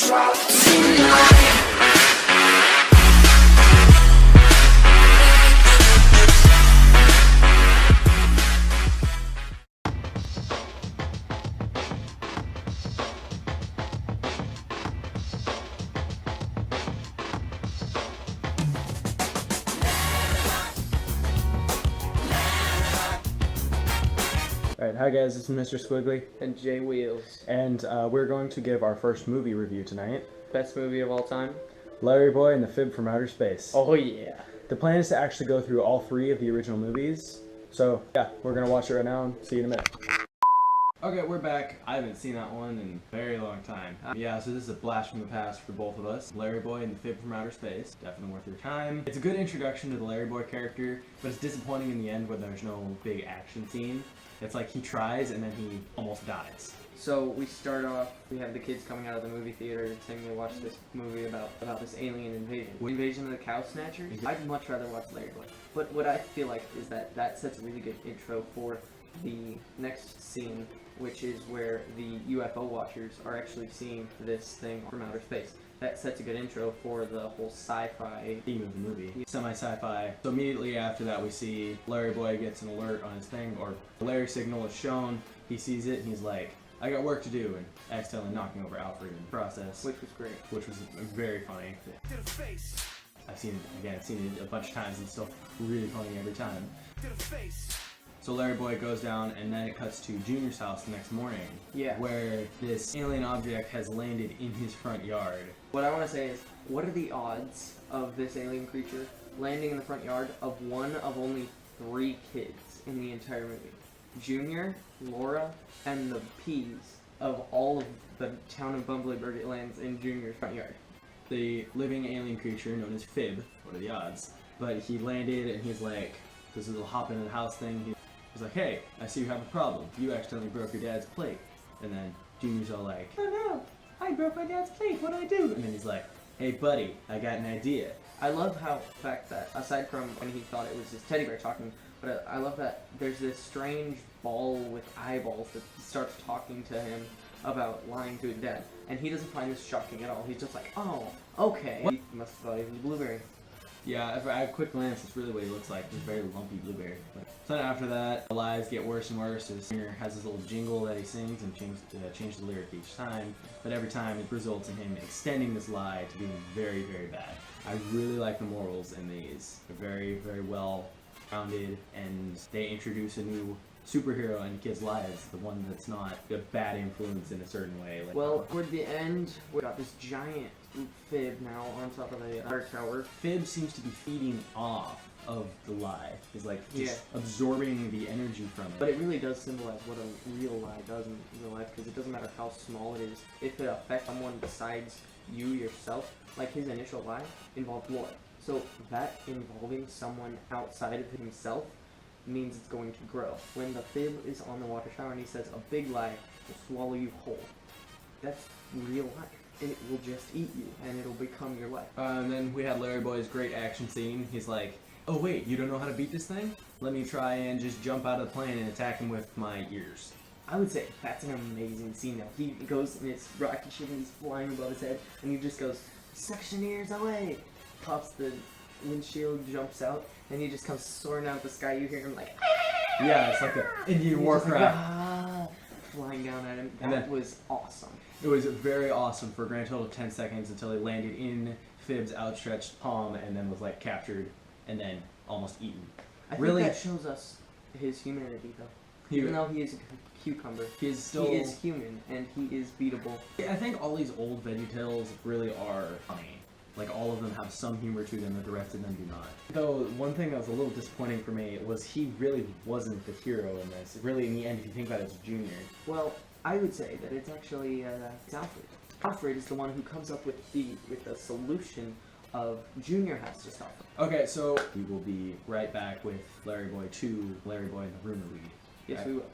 drop tonight. Alright, hi guys, this is Mr. Squiggly. And J Wheels. And we're going to give our first movie review tonight. Best movie of all time? LARRYBOY and the Fib from Outer Space. Oh yeah. The plan is to actually go through all three of the original movies. So, yeah, we're going to watch it right now and see you in a minute. Okay, we're back. I haven't seen that one in a very long time. Yeah, so this is a blast from the past for both of us. LARRYBOY and the Fib from Outer Space. Definitely worth your time. It's a good introduction to the LARRYBOY character, but it's disappointing in the end when there's no big action scene. It's like he tries and then he almost dies. So we start off, we have the kids coming out of the movie theater saying they watched this movie about this alien invasion. Invasion of the Cow Snatchers? I'd much rather watch LARRYBOY. But what I feel like is that sets a really good intro for the next scene, which is where the UFO watchers are actually seeing this thing from outer space. That sets a good intro for the whole sci-fi theme of the movie. Semi-sci-fi. So immediately after that we see LARRYBOY gets an alert on his thing, or the Larry signal is shown, he sees it and he's like, I got work to do, and accidentally knocking over Alfred in the process. Which was great. Which was very funny. I've seen it a bunch of times and it's still really funny every time. So LARRYBOY goes down and then it cuts to Junior's house the next morning. Yeah. Where this alien object has landed in his front yard. What I want to say is, what are the odds of this alien creature landing in the front yard of one of only 3 kids in the entire movie? Junior, Laura, and the Peas of all of the town of Bumbleberg lands in Junior's front yard. The living alien creature known as Fib, what are the odds? But he landed and he's like, this little hop into the house thing. He's like, hey, I see you have a problem. You accidentally broke your dad's plate. And then Junior's all like, oh no, I broke my dad's plate, what do I do? And then he's like, hey buddy, I got an idea. I love how the fact that, aside from when he thought it was his teddy bear talking, but I love that there's this strange ball with eyeballs that starts talking to him about lying to his dad. And he doesn't find this shocking at all. He's just like, oh, okay. What? He must have thought he was a blueberry. Yeah, at a quick glance, it's really what he looks like. Just very lumpy blueberry. So then after that, the lies get worse and worse. His singer has this little jingle that he sings and change the lyric each time. But every time it results in him extending this lie to being very, very bad. I really like the morals in these. They're very, very well rounded, and they introduce a new superhero in kids' lives, the one that's not a bad influence in a certain way. Like, well, toward the end, we got this giant Fib now on top of the water tower. Fib seems to be feeding off of the lie. He's like just absorbing the energy from it. But it really does symbolize what a real lie does in real life, because it doesn't matter how small it is. If it affects someone besides you yourself, like his initial lie involved Laura. So that involving someone outside of himself means it's going to grow. When the Fib is on the water tower and he says a big lie will swallow you whole, that's real life. It will just eat you and it'll become your life. And then we had LARRYBOY's great action scene. He's like, oh wait, you don't know how to beat this thing? Let me try and just jump out of the plane and attack him with my ears. I would say that's an amazing scene now. He goes in his rocket ship and he's flying above his head and he just goes, suction ears away! Pops the windshield, jumps out, and he just comes soaring out of the sky. You hear him like, ah! Yeah, it's like an Indian warcraft. Like, ah! Flying down at him. That was awesome. It was very awesome for a grand total of 10 seconds until he landed in Fib's outstretched palm and then was like captured and then almost eaten. I think that shows us his humanity though. Even though he is a cucumber, he is human and he is beatable. I think all these old VeggieTales really are funny. Like, all of them have some humor to them that the rest of them do not. Though, one thing that was a little disappointing for me was he really wasn't the hero in this. Really, in the end, if you think about it, it's Junior. Well, I would say that it's actually, it's Alfred. Alfred is the one who comes up with the solution of Junior has to stop him. Okay, so we will be right back with LARRYBOY 2, LARRYBOY and the Rumor League. Yes, we will.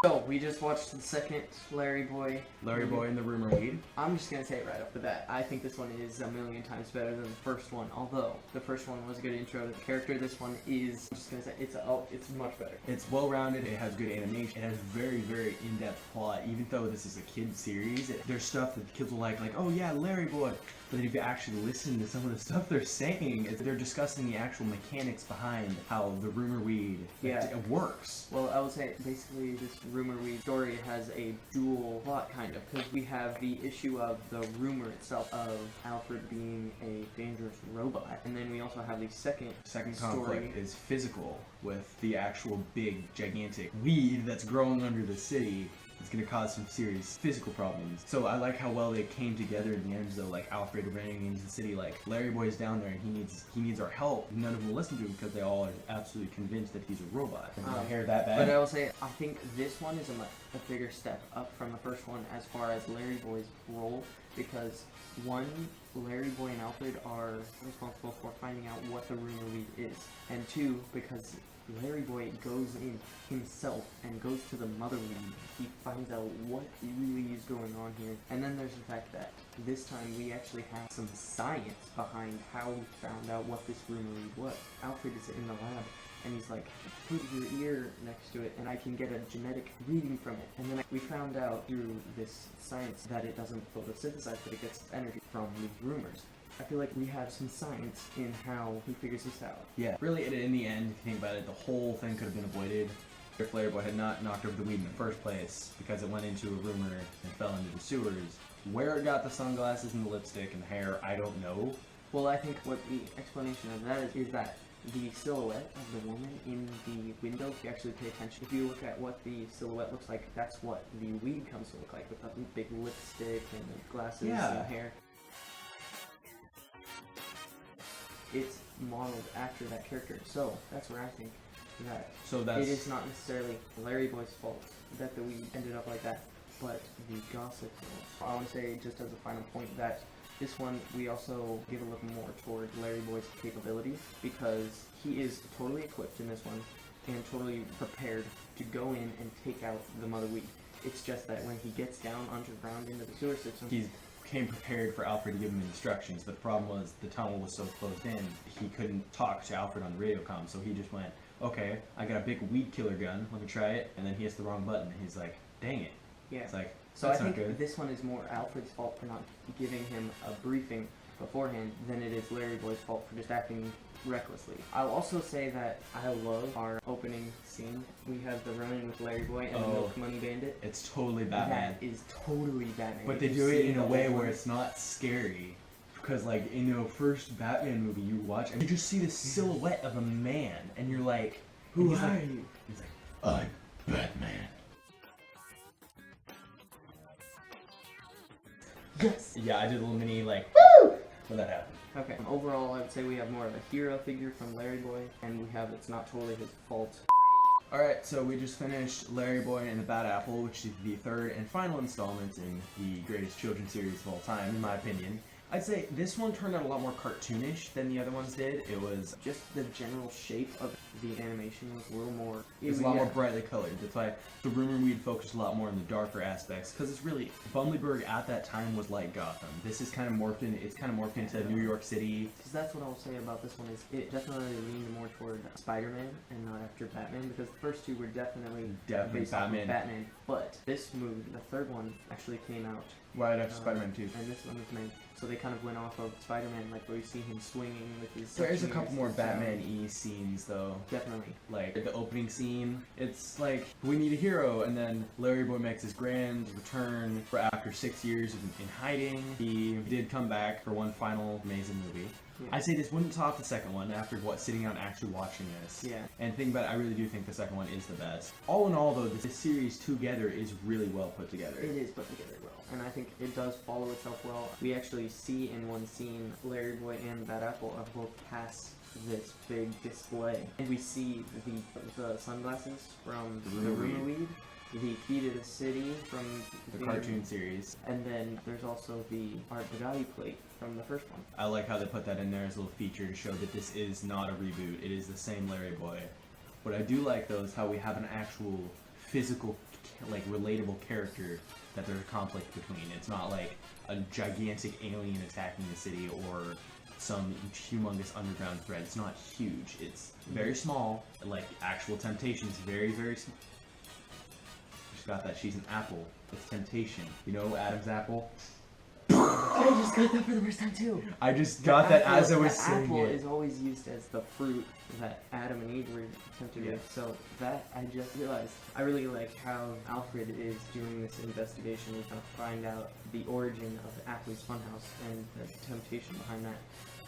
So, we just watched the second Larry Boy. Larry Boy and the Rumor Weed. I'm just gonna say it right off the bat. I think this one is a million times better than the first one. Although the first one was a good intro to the character, this one is. I'm just gonna say it's much better. It's well-rounded. It has good animation. It has very, very in-depth plot. Even though this is a kids series, there's stuff that the kids will like oh yeah, Larry Boy. But then if you actually listen to some of the stuff they're saying, they're discussing the actual mechanics behind how the Rumor Weed it works. Well, I would say basically this Rumor Weed story has a dual plot kind of, because we have the issue of the rumor itself of Alfred being a dangerous robot, and then we also have the second conflict is physical, with the actual big gigantic weed that's growing under the city. It's gonna cause some serious physical problems. So I like how well they came together in the end, though, like Alfred running into the city, like Larry Boy's down there and he needs our help. None of them will listen to him because they all are absolutely convinced that he's a robot. And I hear that bad. But I will say, I think this one is a bigger step up from the first one as far as Larry Boy's role, because one, Larry Boy and Alfred are responsible for finding out what the rumor weed is, and two, because Larry Boy goes in himself and goes to the mother weed. He finds out what really is going on here. And then there's the fact that this time we actually have some science behind how we found out what this rumor weed was. Alfred is in the lab and he's like, put your ear next to it and I can get a genetic reading from it. And then we found out through this science that it doesn't photosynthesize, but it gets energy from these rumors. I feel like we have some science in how he figures this out. Yeah, really, in the end, if you think about it, the whole thing could have been avoided if Larry Boy had not knocked over the weed in the first place, because it went into a rumor and fell into the sewers. Where it got the sunglasses and the lipstick and the hair, I don't know. Well, I think what the explanation of that is that the silhouette of the woman in the window, if you actually pay attention, if you look at what the silhouette looks like, that's what the weed comes to look like, with the big lipstick and the glasses and hair. It's modeled after that character, so that's where I think that it is not necessarily Larry Boy's fault that the weed ended up like that, but the gossip. I want to say, just as a final point, that this one we also give a look more toward Larry Boy's capabilities, because he is totally equipped in this one and totally prepared to go in and take out the mother weed. It's just that when he gets down underground into the sewer system, came prepared for Alfred to give him instructions, but the problem was the tunnel was so closed in, he couldn't talk to Alfred on the radio comm, so he just went, okay, I got a big weed killer gun, let me try it, and then he hits the wrong button, and he's like, dang it. Yeah. It's like, so I think this one is more Alfred's fault for not giving him a briefing beforehand than it is Larry Boy's fault for just acting recklessly. I'll also say that I love our opening scene. We have the run-in with Larry Boy and the Milk Money Bandit. It's totally Batman. That is totally Batman. But they do it in a way where it's not scary. Because, like, in the first Batman movie you watch, and you just see the silhouette of a man, and you're like, who are you? He's like, I'm Batman. Yes! Yeah, I did a little mini, like, woo! When that happened. Okay, overall I would say we have more of a hero figure from Larry Boy, and we have it's not totally his fault. Alright, so we just finished Larry Boy and the Bad Apple, which is the third and final installment in the greatest children's series of all time, in my opinion. I'd say this one turned out a lot more cartoonish than the other ones did. It was just the general shape of the animation was a little more... It was a lot more brightly colored. That's why the Rumor Weed focused a lot more on the darker aspects, because it's really... Bumbleberg at that time was like Gotham. This is kind of morphed into New York City. Because that's what I'll say about this one, is it definitely leaned more toward Spider-Man and not after Batman, because the first two were definitely based on Batman. But this movie, the third one, actually came out right after Spider-Man 2. And this one was made. So they kind of went off of Spider-Man, like where you see him swinging with his... There's a couple more Batman-y scenes, though. Definitely. Like, the opening scene, it's like, we need a hero, and then Larry Boy makes his grand return for after 6 years in hiding. He did come back for one final amazing movie. Yeah. I'd say this wouldn't top the second one after sitting down and actually watching this. Yeah. And thinking about it, I really do think the second one is the best. All in all, though, this series together is really well put together. It is put together well, and I think it does follow itself well. We actually see in one scene Larry Boy and Bad Apple are both past this big display, and we see the sunglasses from the Rumor Weed, the key to the city from the cartoon series, and then there's also the Art Value plate from the first one. I like how they put that in there as a little feature to show that this is not a reboot. It is the same Larry Boy. What I do like, though, is how we have an actual physical like relatable character that there's a conflict between. It's not like a gigantic alien attacking the city or some humongous underground threat. It's not huge. It's very small. Like actual temptation is very, very small. Just got that. She's an apple. It's temptation. You know Adam's apple? I just got that for the first time too. I just got that as I was saying apple it. is always used as the fruit that Adam and Eve were tempted with. So that I just realized. I really like how Alfred is doing this investigation and trying to find out the origin of Appley's Funhouse and the temptation behind that.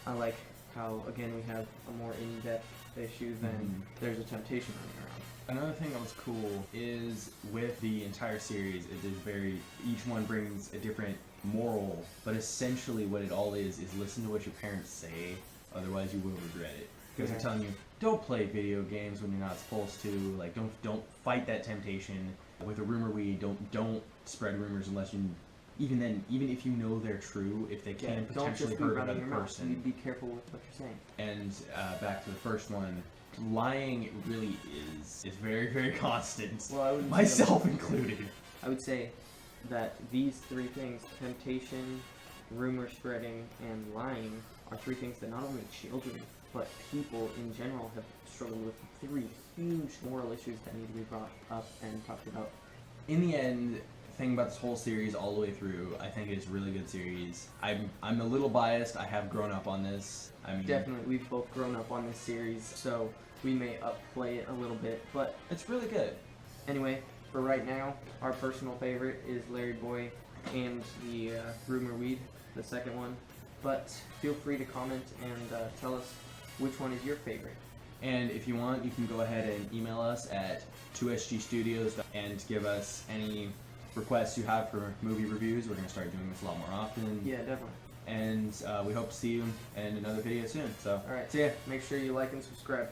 I like how again we have a more in-depth issue than there's a temptation running around. Another thing that was cool is with the entire series, it is each one brings a different moral, but essentially what it all is listen to what your parents say, otherwise you will regret it. Because they're telling you, don't play video games when you're not supposed to, like don't fight that temptation. With a rumor weed, don't spread rumors unless you, even then, even if you know they're true, if they can potentially hurt another person. Be careful with what you're saying. And back to the first one, lying really is very, very constant. Well, myself included. I would say that these three things, temptation, rumor spreading, and lying, are three things that not only children, but people in general have struggled with. Three huge moral issues that need to be brought up and talked about. In the end, thing about this whole series all the way through, I think it's a really good series. I'm a little biased. I have grown up on this. I mean, definitely, we've both grown up on this series, so we may upplay it a little bit, but it's really good. Anyway, for right now, our personal favorite is LARRYBOY and the Rumor Weed, the second one. But feel free to comment and tell us which one is your favorite. And if you want, you can go ahead and email us at 2sgstudios and give us any requests you have for movie reviews. We're going to start doing this a lot more often. Yeah, definitely. And we hope to see you in another video soon. So, alright, see ya. Make sure you like and subscribe.